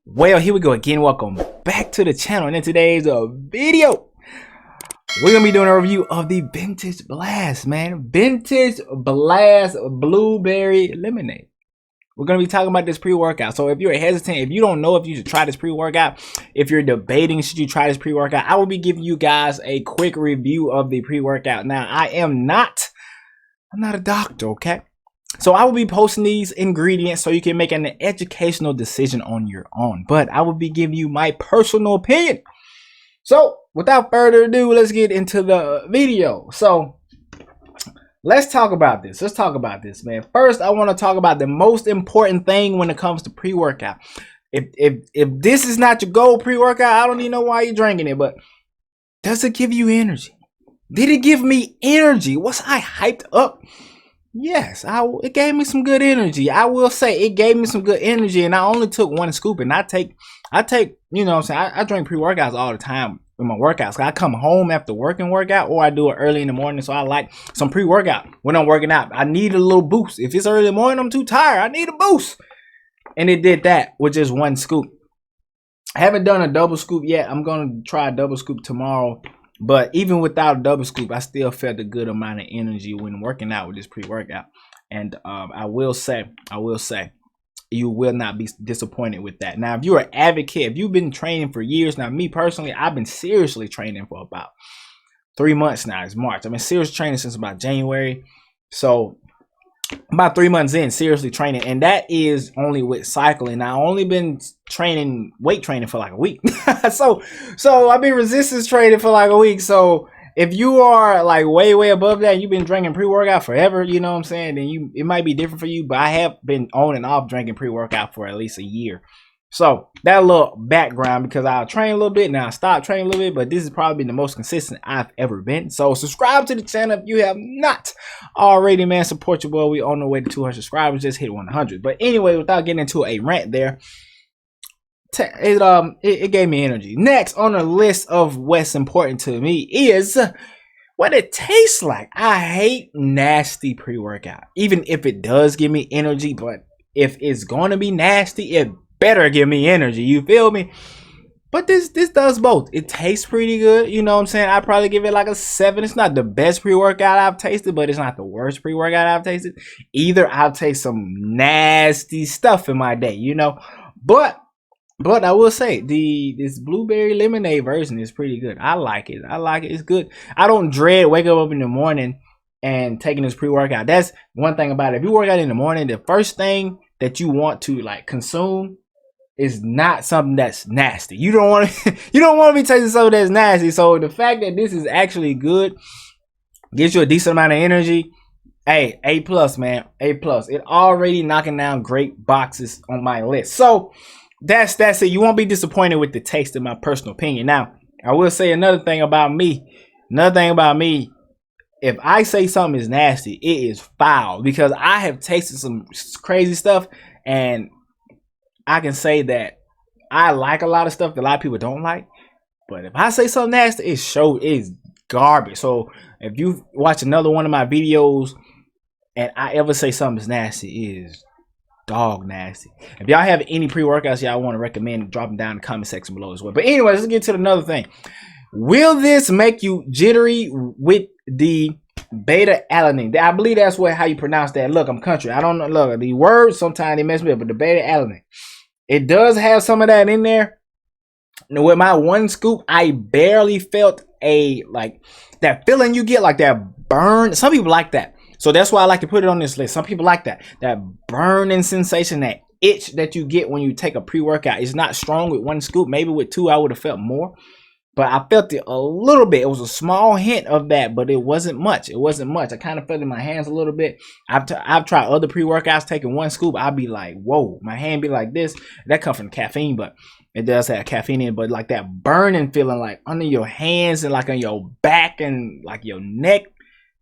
Well, here we go again. Welcome back to the channel. And in today's video, we're gonna be doing a review of the Vintage Blast, man. Vintage Blast Blueberry Lemonade. We're gonna be talking about this pre-workout. So if you're hesitant, if you don't know if you should try this pre-workout, if you're debating should you try this pre-workout, I will be giving you guys a quick review of the pre-workout. Now, I'm not a doctor, okay? So I will be posting these ingredients so you can make an educational decision on your own. But I will be giving you my personal opinion. So without further ado, let's get into the video. So let's talk about this. Let's talk about this, man. First, I want to talk about the most important thing when it comes to pre-workout. If this is not your goal pre-workout, I don't even know why you're drinking it. But does it give you energy? Did it give me energy? Was I hyped up? Yes, it gave me some good energy. I will say it gave me some good energy, and I only took one scoop. And I take, you know what I'm saying, I drink pre-workouts all the time with my workouts. I come home after working workout, or I do it early in the morning. So I like some pre-workout when I'm working out. I need a little boost. If it's early in the morning, I'm too tired. I need a boost. And it did that with just one scoop. I haven't done a double scoop yet. I'm going to try a double scoop tomorrow. But even without a double scoop, I still felt a good amount of energy when working out with this pre-workout. And I will say, you will not be disappointed with that. Now, if you're an advocate, if you've been training for years, now me personally, I've been seriously training for about 3 months now. It's March. I've been seriously training since about January. So about 3 months in, seriously training, and that is only with cycling. I only been training, weight training for like a week. so I've been resistance training for like a week. So if you are like way above that, you've been drinking pre-workout forever, you know what I'm saying, then it might be different for you. But I have been on and off drinking pre-workout for at least a year. So that little background, because I'll train a little bit, now I stopped training a little bit, but this is probably the most consistent I've ever been. So subscribe to the channel if you have not already, man. Support your boy. We on the way to 200 subscribers. Just hit 100. But anyway, without getting into a rant there, it gave me energy. Next on the list of what's important to me is what it tastes like. I hate nasty pre-workout, even if it does give me energy. But if it's going to be nasty, it better give me energy, you feel me? But this does both. It tastes pretty good, you know what I'm saying? I'd probably give it like a 7. It's not the best pre-workout I've tasted, but it's not the worst pre-workout I've tasted either. I'll taste some nasty stuff in my day, you know. But I will say this blueberry lemonade version is pretty good. I like it. It's good. I don't dread waking up in the morning and taking this pre-workout. That's one thing about it. If you work out in the morning, the first thing that you want to like consume is not something that's nasty. You don't want to be tasting something that's nasty. So the fact that this is actually good, gives you a decent amount of energy. Hey, A+, man, A+. It already knocking down great boxes on my list. So that's it. You won't be disappointed with the taste, in my personal opinion. Now, I will say another thing about me. If I say something is nasty, it is foul, because I have tasted some crazy stuff, and I can say that I like a lot of stuff that a lot of people don't like. But if I say something nasty, it's garbage. So if you watch another one of my videos and I ever say something is nasty, it is dog nasty. If y'all have any pre-workouts y'all want to recommend, drop them down in the comment section below as well. But anyway, let's get to another thing. Will this make you jittery with the beta-alanine? I believe that's how you pronounce that. Look, I'm country. I don't know. Look, the words sometimes they mess me up, but the beta-alanine, it does have some of that in there. With my one scoop, I barely felt that feeling you get, like that burn. Some people like that, so that's why I like to put it on this list. Some people like that burning sensation, that itch that you get when you take a pre-workout. It's not strong with one scoop. Maybe with 2 I would have felt more. But I felt it a little bit. It was a small hint of that, but it wasn't much. I kind of felt it in my hands a little bit. I've tried other pre-workouts, taking one scoop, I'll be like, whoa, my hand be like this. That comes from caffeine, but it does have caffeine in it. But like that burning feeling, like under your hands and like on your back and like your neck,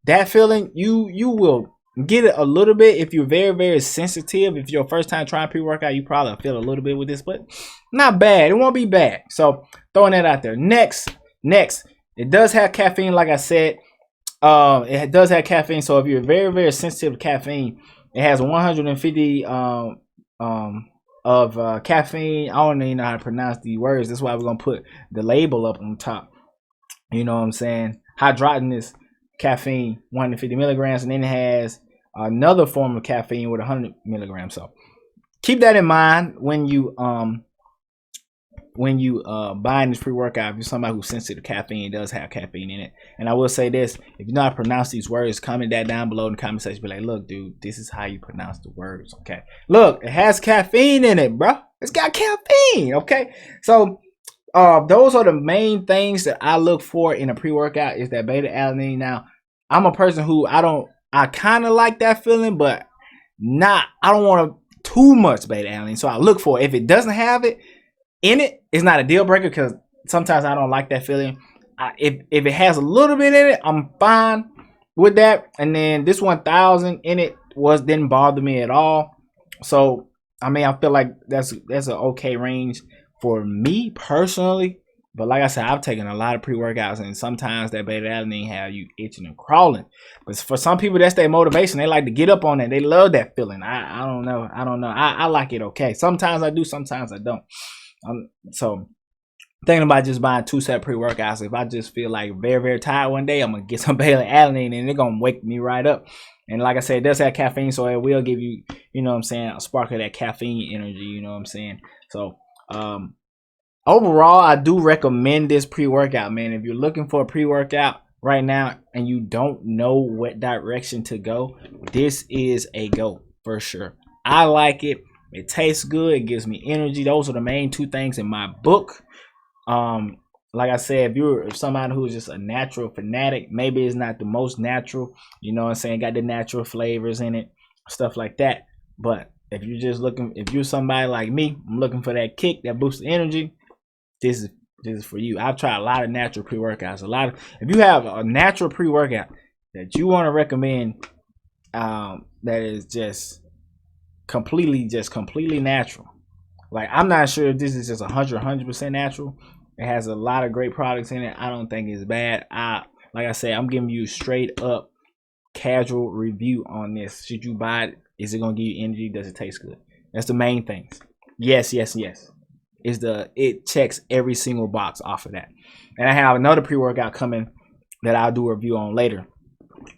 that feeling, you will get it a little bit if you're very sensitive. If you're first time trying pre-workout, you probably feel a little bit with this, but not bad. It won't be bad. So throwing that out there. Next, it does have caffeine, like I said. It does have caffeine. So if you're very sensitive to caffeine, it has 150 of of caffeine. I don't even know how to pronounce these words. That's why we're gonna put the label up on top. You know what I'm saying? Hydrogenous caffeine, 150 milligrams, and then it has another form of caffeine with 100 milligrams. So keep that in mind when you buying this pre-workout. If you're somebody who's sensitive to caffeine, it does have caffeine in it. And I will say this, if you know how to pronounce these words, comment that down below in the comment section. Be like, look, dude, this is how you pronounce the words. Okay, look, it has caffeine in it, bro. It's got caffeine. Okay, so those are the main things that I look for in a pre-workout, is that beta alanine. Now, I'm a person who I kind of like that feeling, but I don't want too much beta alanine. So I look for it. If it doesn't have it in it, it's not a deal breaker, because sometimes I don't like that feeling. If it has a little bit in it, I'm fine with that. And then this 1000 in it didn't bother me at all. So I mean, I feel like that's an okay range for me personally. But like I said, I've taken a lot of pre-workouts, and sometimes that beta alanine have you itching and crawling. But for some people, that's their motivation. They like to get up on it. They love that feeling. I don't know. I like it okay. Sometimes I do, sometimes I don't. So thinking about just buying 2 set pre-workouts. If I just feel like very, very tired one day, I'm gonna get some beta alanine, and they're gonna wake me right up. And like I said, it does have caffeine, so it will give you, you know what I'm saying, a spark of that caffeine energy, you know what I'm saying. So overall, I do recommend this pre-workout, man. If you're looking for a pre-workout right now and you don't know what direction to go, this is a go for sure. I like it. It tastes good. It gives me energy. Those are the main 2 things in my book. Like I said, if somebody who's just a natural fanatic, maybe it's not the most natural, you know what I'm saying, got the natural flavors in it, stuff like that. But if you're somebody like me, I'm looking for that kick, that boost of energy, this is for you. I've tried a lot of natural pre-workouts. If you have a natural pre-workout that you want to recommend, that is just completely natural. Like, I'm not sure if this is just 100% natural. It has a lot of great products in it. I don't think it's bad. Like I said, I'm giving you straight up casual review on this. Should you buy it? Is it gonna give you energy? Does it taste good? That's the main things. Yes. It checks every single box off of that. And I have another pre-workout coming that I'll do a review on later.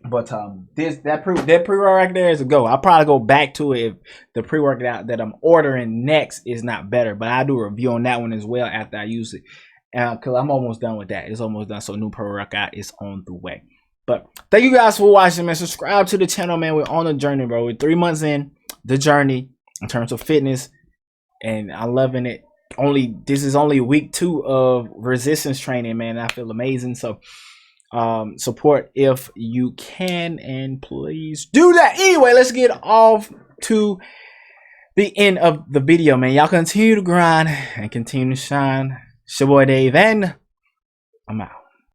But that pre-workout there is a go. I'll probably go back to it if the pre-workout that I'm ordering next is not better. But I'll do a review on that one as well after I use it. Because I'm almost done with that. It's almost done. So new pre-workout is on the way. But thank you guys for watching, man. Subscribe to the channel, man. We're on the journey, bro. We're 3 months in the journey in terms of fitness. And I'm loving it. This is only week 2 of resistance training, man. I feel amazing. So support if you can, and please do that. Anyway, let's get off to the end of the video, man. Y'all continue to grind and continue to shine. It's your boy Dave, and I'm out.